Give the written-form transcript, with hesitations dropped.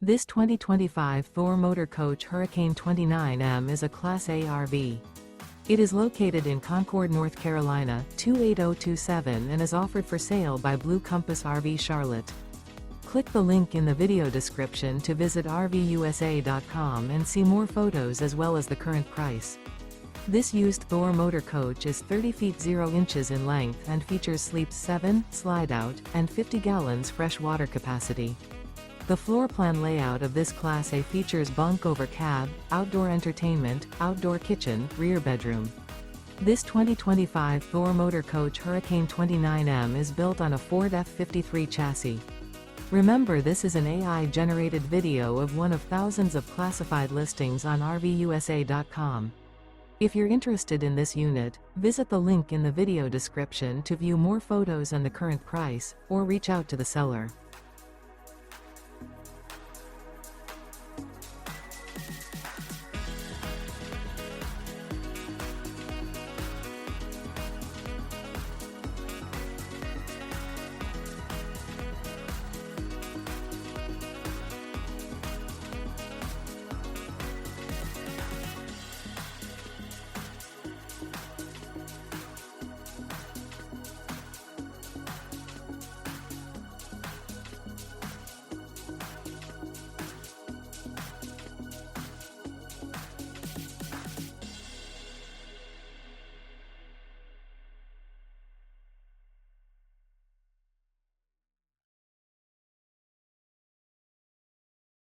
This 2025 Thor Motor Coach Hurricane 29M is a Class A RV. It is located in Concord, North Carolina, 28027 and is offered for sale by Blue Compass RV Charlotte. Click the link in the video description to visit RVUSA.com and see more photos as well as the current price. This used Thor Motor Coach is 30 feet 0 inches in length and features sleeps 7, slide-out, and 50 gallons fresh water capacity. The floor plan layout of this Class A features bunk over cab, outdoor entertainment, outdoor kitchen, rear bedroom. This 2025 Thor Motor Coach Hurricane 29M is built on a Ford F53 chassis. Remember, this is an AI-generated video of one of thousands of classified listings on RVUSA.com. If you're interested in this unit, visit the link in the video description to view more photos and the current price, or reach out to the seller.